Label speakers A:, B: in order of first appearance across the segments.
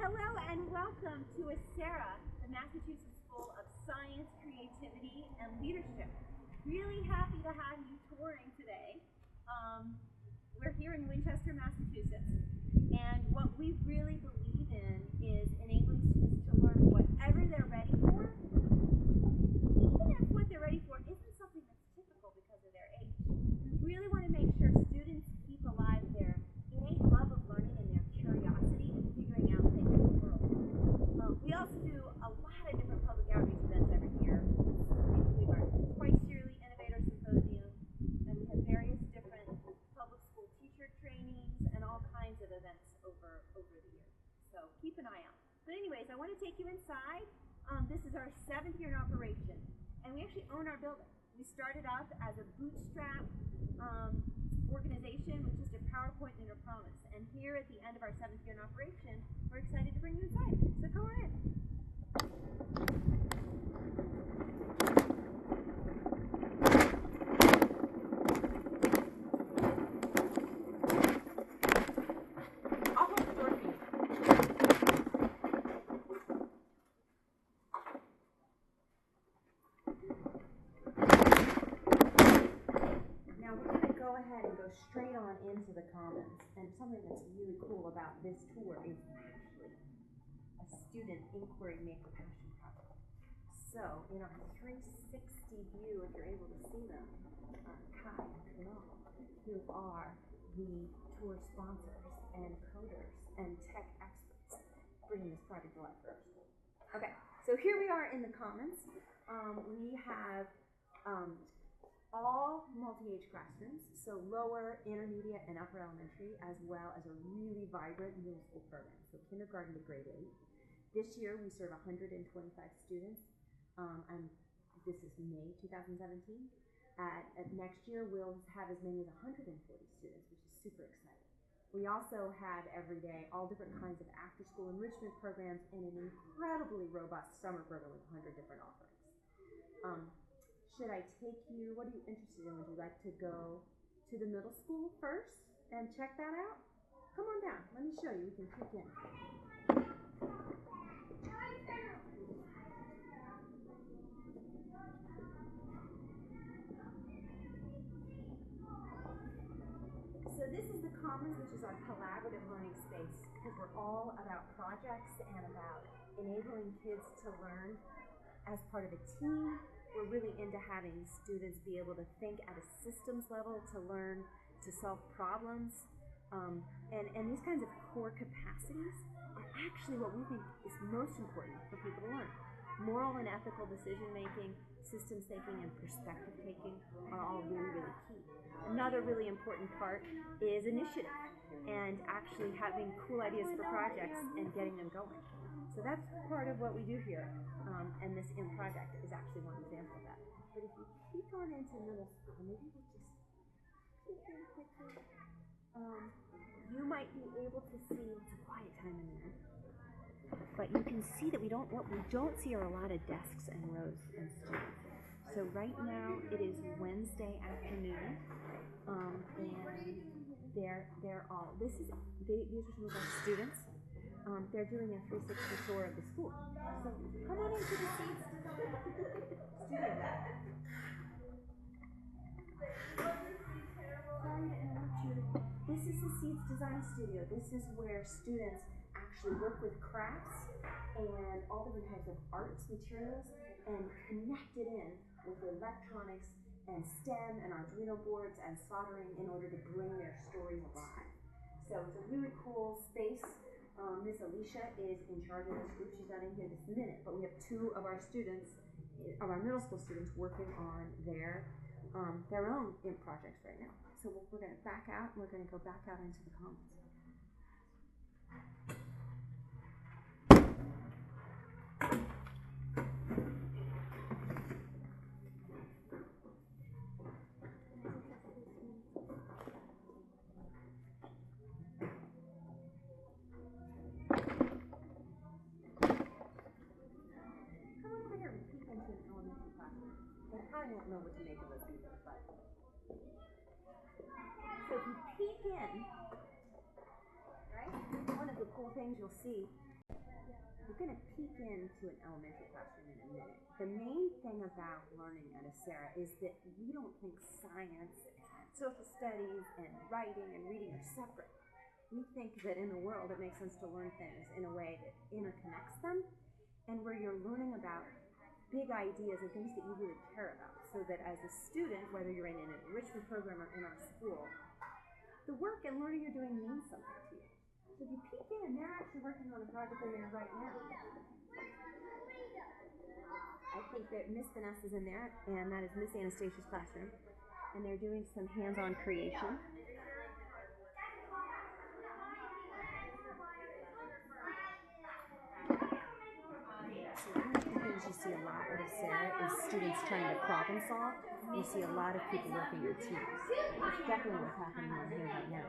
A: Hello and welcome to Acera, the Massachusetts School of Science, Creativity, and Leadership. Really happy to have you touring today. We're here in Winchester, Massachusetts, and what we really believe in is enabling students to learn whatever they're ready for, even if what they're ready for isn't something that's typical because of their age. We really want to make sure students keep alive their innate love of learning and their curiosity and figuring out things in the world. We also do a lot of different public outreach events every year. We have our twice yearly Innovator Symposium, and we have various different public school teacher trainings and all kinds of events over the year. So keep an eye out. But anyways, I want to take you inside. This is our 7th year in operation, and we actually own our building. We started off as a bootstrap organization with just a PowerPoint and a promise. And here at the end of our 7th year in operation, we're excited to bring you inside. So come on in. I'll hold the door for you. Now we're going to go ahead and go straight on into the Commons. And something that's really cool about this tour is actually a student inquiry maker passion project. So in our 360 view, if you're able to see them, Kai and Kunal, who are the tour sponsors and coders and tech experts, bringing this project to life for our school. Okay, so here we are in the Commons. We have all multi-age classrooms, so lower, intermediate, and upper elementary, as well as a really vibrant middle school program, so kindergarten to grade 8. This year we serve 125 students, and this is May 2017. Next year we'll have as many as 140 students, which is super exciting. We also have every day all different kinds of after-school enrichment programs and an incredibly robust summer program with 100 different offerings. Should I take you, what are you interested in? Would you like to go to the middle school first and check that out? Come on down, let me show you, we can peek in. So this is the Commons, which is our collaborative learning space, because we're all about projects and about enabling kids to learn as part of a team. We're really into having students be able to think at a systems level, to learn to solve problems, and these kinds of core capacities are actually what we think is most important for people to learn. Moral and ethical decision making, systems thinking, and perspective taking are all really, really key. Another really important part is initiative and actually having cool ideas for projects and getting them going. So that's part of what we do here, and this IM project is actually one example of that. But if you peek on into middle school, maybe we'll just peek in quickly. You might be able to see, it's a quiet time in there, but you can see that what we don't see are a lot of desks and rows and students. So right now it is Wednesday afternoon, and they're all, these are some of our students. They're doing a 360 tour of the school. So come on into the seats. Studio. Sorry to interrupt you. This is the Seeds Design Studio. This is where students actually work with crafts and all different types of arts materials and connect it in with electronics and STEM and Arduino boards and soldering in order to bring their stories alive. So it's a really cool space. Miss Alicia is in charge of this group. She's not in here this minute, but we have 2 of our students, of our middle school students, working on their own IMP projects right now. So we're going to back out, and we're going to go back out into the Commons. I won't know what to make of this either, but so if you peek in, right, one of the cool things you'll see We're going to peek into an elementary classroom in a minute. The main thing about learning at Acera is that we don't think science and social studies and writing and reading are separate. We think that in the world it makes sense to learn things in a way that interconnects them, and where you're learning about big ideas and things that you really care about, so that as a student, whether you're in an enrichment program or in our school, the work and learning you're doing means something to you. So if you peek in, they're actually working on a project in there right now. I think that Miss Vanessa's in there, and that is Miss Anastasia's classroom, and they're doing some hands-on creation. So one of the things you see a lot at Acera is students trying to problem solve. You see a lot of people working in teams. That's definitely what's happening in here right now.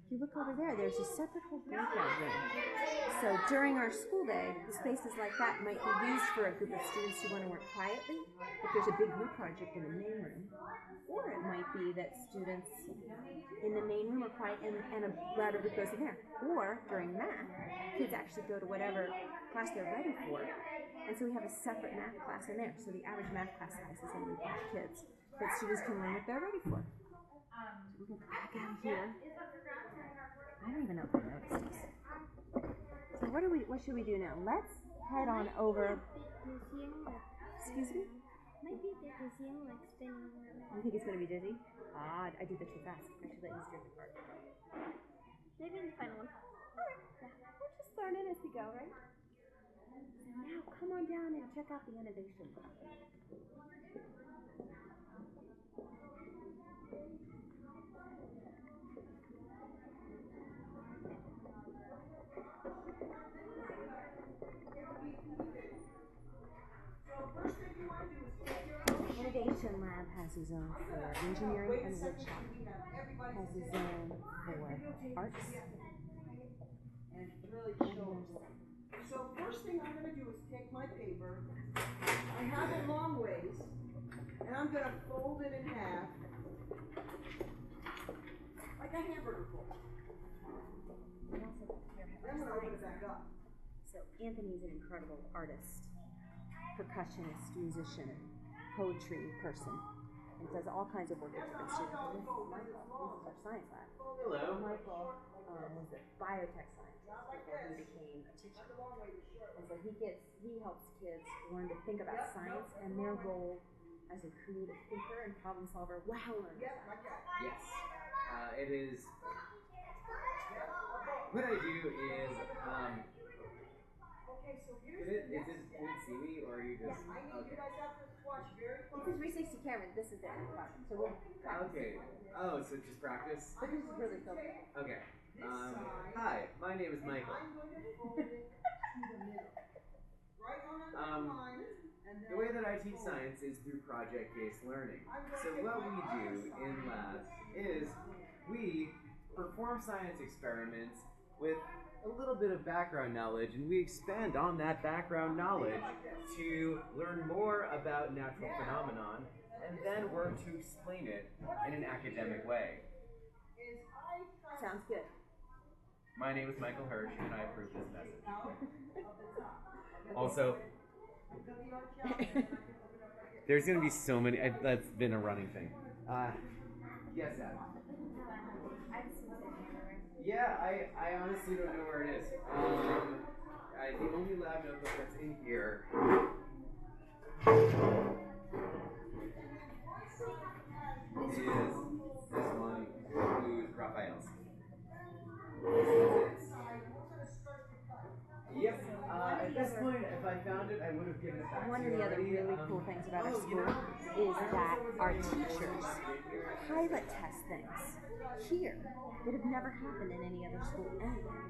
A: If you look over there, there's a separate whole breakout room. So during our school day, spaces like that might be used for a group of students who want to work quietly, if there's a big group project in the main room. Or it might be that students in the main room are quiet and a louder group goes in there. Or during math, kids actually go to whatever class they're ready for. And so we have a separate math class in there. So the average math class size is only 5 kids. But students can learn what they're ready for. So we're going to back out of here. I don't even know if I noticed this. So what should we do now? Let's head on over. Excuse me?
B: Might be a bit dizzy, like spinning around.
A: You think it's going to be dizzy? Ah, I did that too fast. I should let you steer the cart.
B: Maybe in the final one.
A: Alright. Yeah. We're just learning as we go, right? So now come on down and check out the innovation lab. Innovation Lab has his own for engineering and woodshop, has his own for arts.
C: So first thing I'm going to do is take my paper. I have a long ways, and I'm going to fold it in half, like a hamburger fold. Then I'm going to open it back up.
A: So Anthony's an incredible artist, percussionist, musician, poetry person, and does all kinds of work with different students. And this is Michael. This is our science lab.
D: Hello.
A: Michael was a biotech scientist before he became a teacher. And so he helps kids learn to think about science and their role as a creative thinker and problem solver while learning science.
D: Yes. It is. What I do is. Can it see me, or are you just? Okay.
A: It's a 360 camera. This is their project, so we'll practice.
D: Okay. Oh, so just practice?
A: But this is really filming.
D: Okay. Hi, my name is Michael. The way that I teach science is through project-based learning. So what we do in lab is we perform science experiments with a little bit of background knowledge, and we expand on that background knowledge to learn more about natural phenomenon, and then work to explain it in an academic way.
A: Sounds good.
D: My name is Michael Hirsch, and I approve this message. Also, there's going to be so many. That's been a running thing. Yes, Adam. Yeah, I honestly don't know where it is. The only lab notebook that's in here is this one, who's Raphael's. Yep. At this point, if I found it, I would have given it back to you.
A: One of the other really cool things about our school is that our teachers pilot test things here that have never happened in any other school anywhere.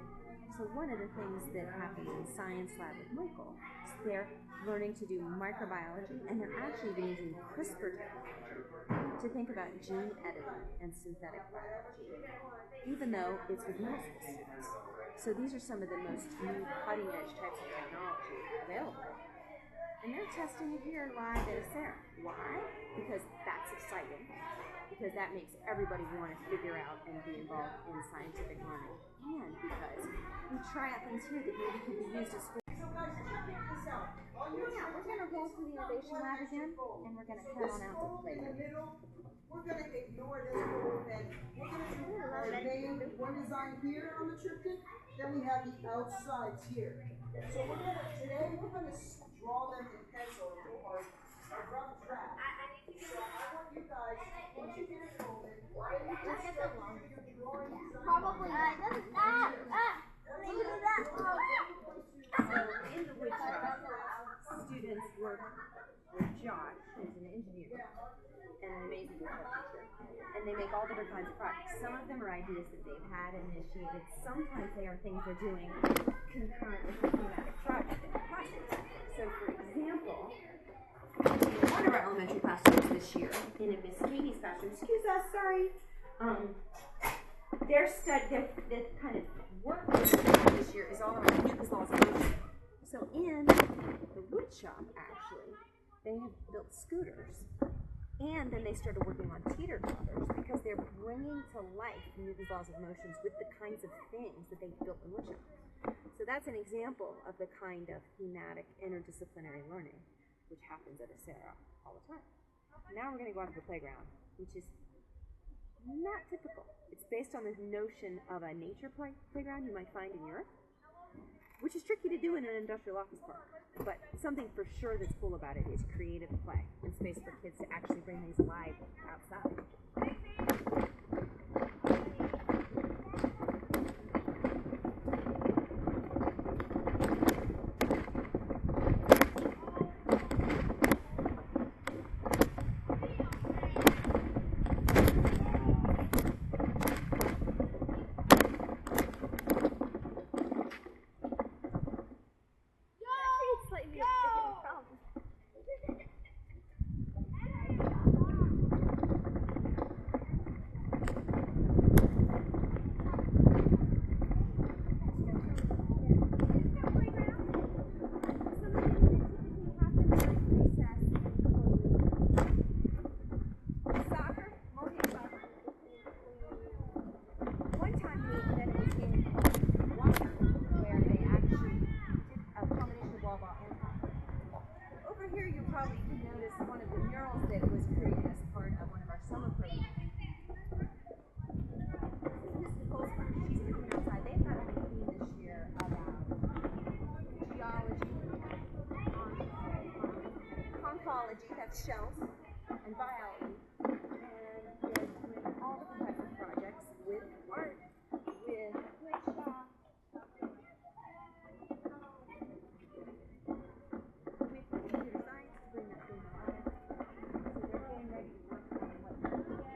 A: So one of the things that happens in science lab with Michael is they're learning to do microbiology, and they're actually even using CRISPR technology to think about gene editing and synthetic biology, even though it's with middle school students. So these are some of the most new cutting edge types of technology available. And they're testing it here live at Sarah. Why? Because that's exciting. Because that makes everybody want to figure out and be involved in scientific learning. And because we try out things here that maybe could be used as school.
C: So guys, check this out. On your
A: Yeah, we're going to go through the innovation lab again, and we're going to head on out to the
C: in the
A: playground.
C: middle, we're going to ignore this whole thing. We're going to do our main one design here on the triptych. Then we have the outsides here. So today we're going to draw them in pencil or rough draft. So I want you guys, once you get it folded,
B: Let's get the long.
C: probably.
A: So in the wood shop, students work with Josh, who's an engineer and an amazing woodshop teacher, and they make all different kinds of projects. Some of them are ideas that they've had and initiated. Sometimes they are things they're doing concurrent with the thematic project. So for example, one of our elementary classrooms this year, in a Miss Katie's classroom, excuse us, sorry, their kind of work this year is all around Newton's laws of motion. So in the wood shop, actually, they have built scooters, and then they started working on teeter-totters because they're bringing to life Newton's laws of motions with the kinds of things that they built in wood shop. So that's an example of the kind of thematic interdisciplinary learning which happens at Sarah all the time. Now we're going to go out to the playground, which is not typical. It's based on this notion of a nature playground you might find in Europe, which is tricky to do in an industrial office park. But something for sure that's cool about it is creative play and space for kids to actually bring things live outside. That's shells, and biology.